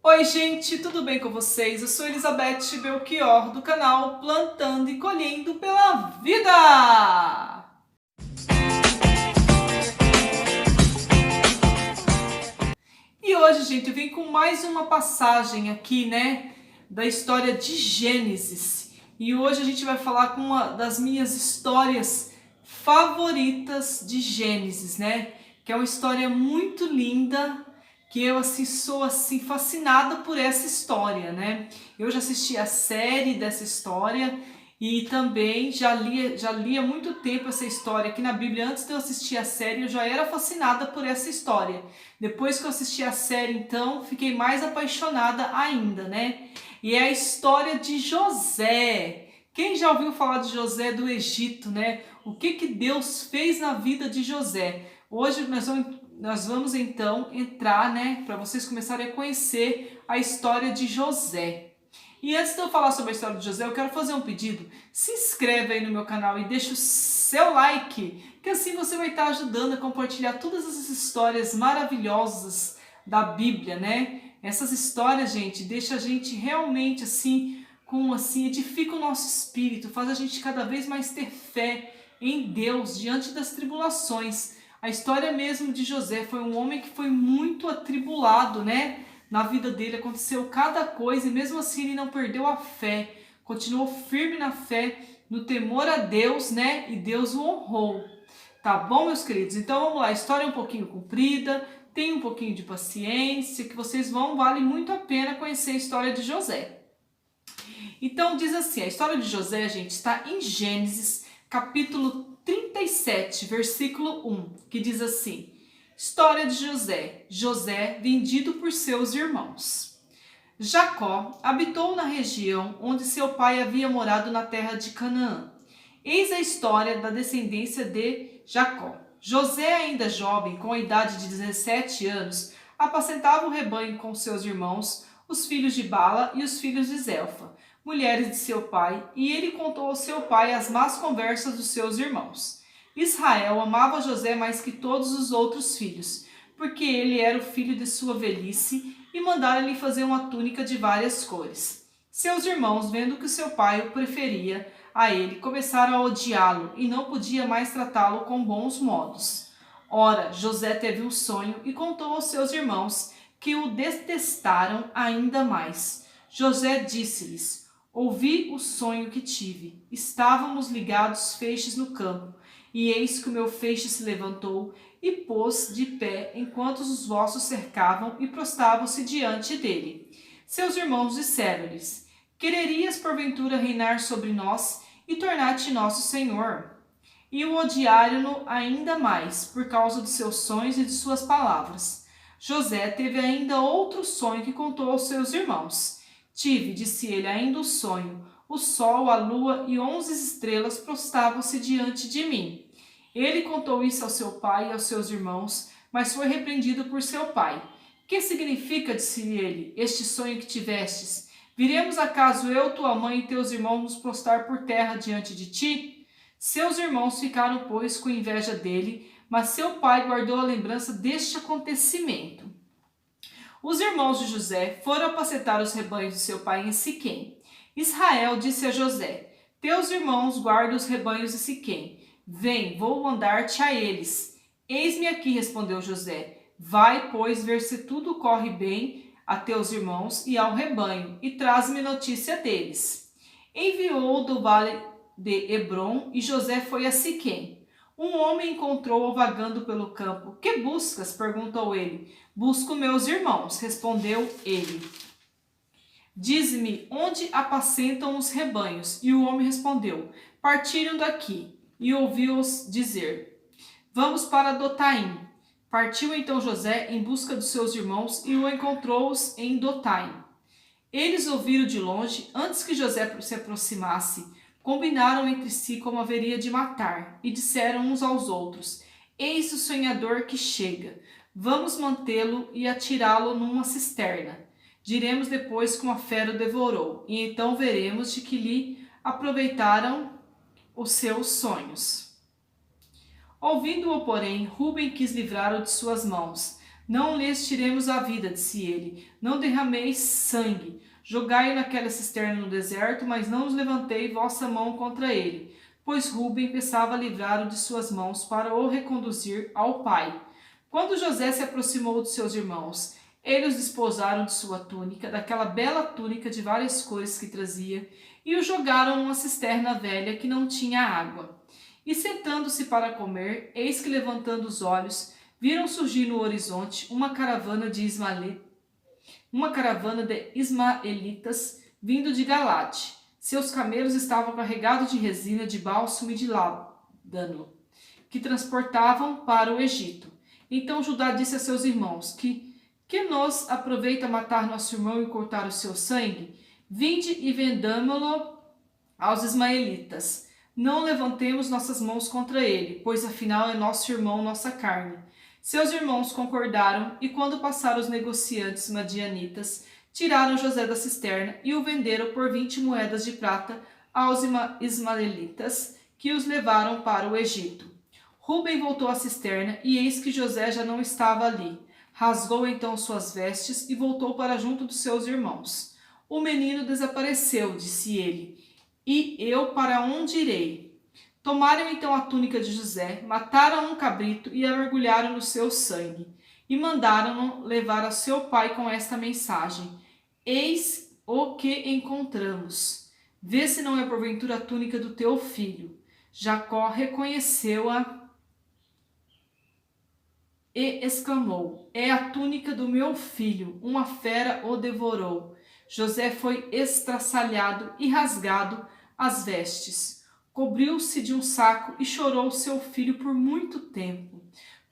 Oi gente, tudo bem com vocês? Eu sou Elizabeth Belchior do canal Plantando e Colhendo pela Vida! E hoje, gente, eu vim com mais uma passagem aqui, né, da história de Gênesis. E hoje a gente vai falar com uma das minhas histórias favoritas de Gênesis, né? Que é uma história muito linda, que eu assim sou assim fascinada por essa história, né? Eu já assisti a série dessa história e também já li há muito tempo essa história aqui na Bíblia. Antes de eu assistir a série, eu já era fascinada por essa história. Depois que eu assisti a série, então, fiquei mais apaixonada ainda, né? E é a história de José. Quem já ouviu falar de José do Egito, né? O que Deus fez na vida de José? Hoje nós vamos então entrar, né, para vocês começarem a conhecer a história de José. E antes de eu falar sobre a história de José, eu quero fazer um pedido. Se inscreve aí no meu canal e deixa o seu like, que assim você vai estar ajudando a compartilhar todas essas histórias maravilhosas da Bíblia, né? Essas histórias, gente, deixa a gente realmente assim, edifica o nosso espírito, faz a gente cada vez mais ter fé em Deus diante das tribulações. A história mesmo de José foi um homem que foi muito atribulado, né? Na vida dele aconteceu cada coisa e mesmo assim ele não perdeu a fé, continuou firme na fé, no temor a Deus, né? E Deus o honrou. Tá bom, meus queridos? Então vamos lá, a história é um pouquinho comprida, tem um pouquinho de paciência, que vale muito a pena conhecer a história de José. Então diz assim, a história de José, gente, está em Gênesis, capítulo 37, versículo 1, que diz assim: História de José, José vendido por seus irmãos. Jacó habitou na região onde seu pai havia morado na terra de Canaã. Eis a história da descendência de Jacó. José, ainda jovem, com a idade de 17 anos, apacentava o rebanho com seus irmãos, os filhos de Bala e os filhos de Zelfa, mulheres de seu pai, e ele contou ao seu pai as más conversas dos seus irmãos. Israel amava José mais que todos os outros filhos, porque ele era o filho de sua velhice, e mandaram-lhe fazer uma túnica de várias cores. Seus irmãos, vendo que seu pai o preferia a ele, começaram a odiá-lo e não podia mais tratá-lo com bons modos. Ora, José teve um sonho e contou aos seus irmãos, que o detestaram ainda mais. José disse-lhes: Ouvi o sonho que tive. Estávamos ligados feixes no campo, e eis que o meu feixe se levantou e pôs de pé enquanto os vossos cercavam e prostravam-se diante dele. Seus irmãos disseram-lhes: Quererias porventura reinar sobre nós e tornar-te nosso senhor? E o odiaram-no ainda mais, por causa dos seus sonhos e de suas palavras. José teve ainda outro sonho que contou aos seus irmãos. Tive, disse ele, ainda o sonho. O sol, a lua e 11 estrelas prostravam-se diante de mim. Ele contou isso ao seu pai e aos seus irmãos, mas foi repreendido por seu pai. Que significa, disse ele, este sonho que tivestes? Viremos acaso eu, tua mãe e teus irmãos nos prostrar por terra diante de ti? Seus irmãos ficaram, pois, com inveja dele, mas seu pai guardou a lembrança deste acontecimento. Os irmãos de José foram apacentar os rebanhos de seu pai em Siquém. Israel disse a José: Teus irmãos guardam os rebanhos de Siquém. Vem, vou mandar-te a eles. Eis-me aqui, respondeu José. Vai, pois, ver se tudo corre bem a teus irmãos e ao rebanho, e traz-me notícia deles. Enviou do vale de Hebrom, e José foi a Siquém. Um homem encontrou-o vagando pelo campo. Que buscas? Perguntou ele. Busco meus irmãos, respondeu ele. Diz-me onde apacentam os rebanhos. E o homem respondeu: Partiram daqui. E ouviu-os dizer: Vamos para Dotaim. Partiu então José em busca dos seus irmãos e o encontrou-os em Dotaim. Eles ouviram de longe, antes que José se aproximasse, combinaram entre si como haveria de matar, e disseram uns aos outros: Eis o sonhador que chega. Vamos mantê-lo e atirá-lo numa cisterna. Diremos depois como a fera o devorou, e então veremos de que lhe aproveitaram os seus sonhos. Ouvindo-o, porém, Rúben quis livrá-lo de suas mãos. Não lhes tiremos a vida, disse ele. Não derrameis sangue. Jogai-o naquela cisterna no deserto, mas não os levantei vossa mão contra ele. Pois Rúben pensava livrá-lo de suas mãos para o reconduzir ao pai. Quando José se aproximou de seus irmãos, eles o desposaram de sua túnica, daquela bela túnica de várias cores que trazia, e o jogaram numa cisterna velha que não tinha água. E sentando-se para comer, eis que levantando os olhos, viram surgir no horizonte uma caravana de ismaelitas vindo de Galate. Seus camelos estavam carregados de resina de bálsamo e de ládano, que transportavam para o Egito. Então Judá disse a seus irmãos: que nos aproveita matar nosso irmão e cortar o seu sangue? Vinde e vendamo-lo aos ismaelitas. Não levantemos nossas mãos contra ele, pois afinal é nosso irmão, nossa carne. Seus irmãos concordaram, e quando passaram os negociantes madianitas, tiraram José da cisterna e o venderam por 20 moedas de prata aos ismaelitas, que os levaram para o Egito. Rúben voltou à cisterna, e eis que José já não estava ali. Rasgou então suas vestes e voltou para junto dos seus irmãos. O menino desapareceu, disse ele, e eu para onde irei? Tomaram então a túnica de José, mataram um cabrito e a mergulharam no seu sangue, e mandaram-no levar a seu pai com esta mensagem: eis o que encontramos. Vê se não é porventura a túnica do teu filho. Jacó reconheceu-a e exclamou: é a túnica do meu filho, uma fera o devorou. José foi estraçalhado e rasgado as vestes. Cobriu-se de um saco e chorou seu filho por muito tempo.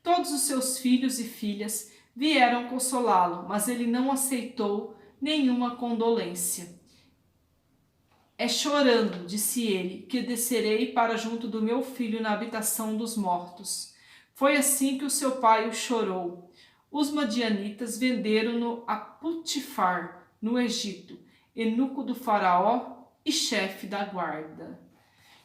Todos os seus filhos e filhas vieram consolá-lo, mas ele não aceitou nenhuma condolência. É chorando, disse ele, que descerei para junto do meu filho na habitação dos mortos. Foi assim que o seu pai o chorou. Os madianitas venderam-no a Potifar, no Egito, eunuco do faraó e chefe da guarda.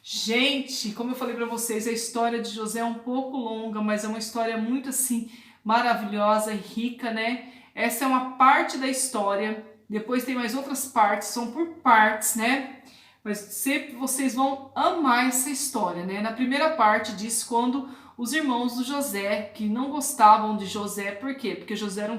Gente, como eu falei para vocês, a história de José é um pouco longa, mas é uma história muito assim maravilhosa e rica, né? Essa é uma parte da história. Depois tem mais outras partes, são por partes, né? Mas sempre vocês vão amar essa história, né? Na primeira parte diz quando os irmãos do José, que não gostavam de José, por quê? Porque José era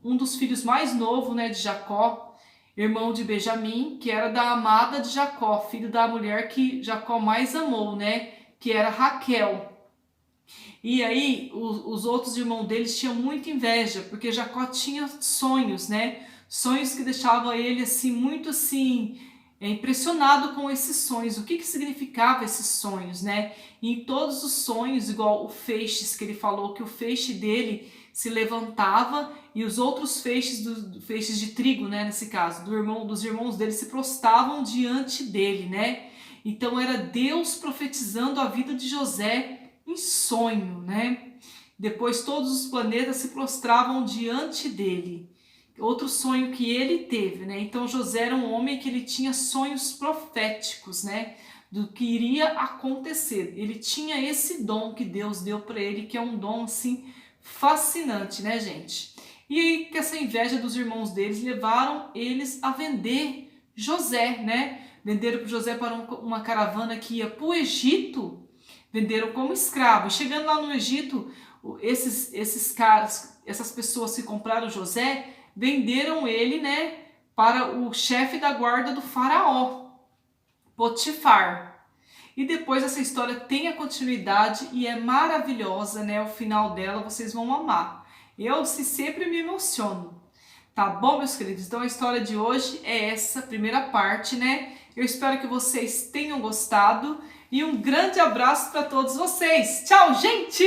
um dos filhos mais novos, né, de Jacó, irmão de Benjamim, que era da amada de Jacó, filho da mulher que Jacó mais amou, né, que era Raquel. E aí os outros irmãos deles tinham muita inveja, porque Jacó tinha sonhos, né, sonhos que deixavam ele assim muito assim impressionado com esses sonhos. O que significava esses sonhos, né? E em todos os sonhos, igual o feixes, que ele falou que o feixe dele se levantava e os outros feixes de trigo, né, nesse caso, dos irmãos dele se prostravam diante dele, né? Então era Deus profetizando a vida de José em sonho, né? Depois todos os planetas se prostravam diante dele. Outro sonho que ele teve, né? Então José era um homem que ele tinha sonhos proféticos, né? Do que iria acontecer. Ele tinha esse dom que Deus deu para ele, que é um dom assim fascinante, né, gente? E aí que essa inveja dos irmãos deles levaram eles a vender José, né? Venderam José para uma caravana que ia para o Egito, venderam como escravo. E chegando lá no Egito, esses caras, essas pessoas que compraram José, venderam ele, né, para o chefe da guarda do faraó, Potifar. E depois essa história tem a continuidade e é maravilhosa, né? O final dela vocês vão amar. Eu sempre me emociono. Tá bom, meus queridos? Então a história de hoje é essa primeira parte, né? Eu espero que vocês tenham gostado e um grande abraço para todos vocês. Tchau, gente!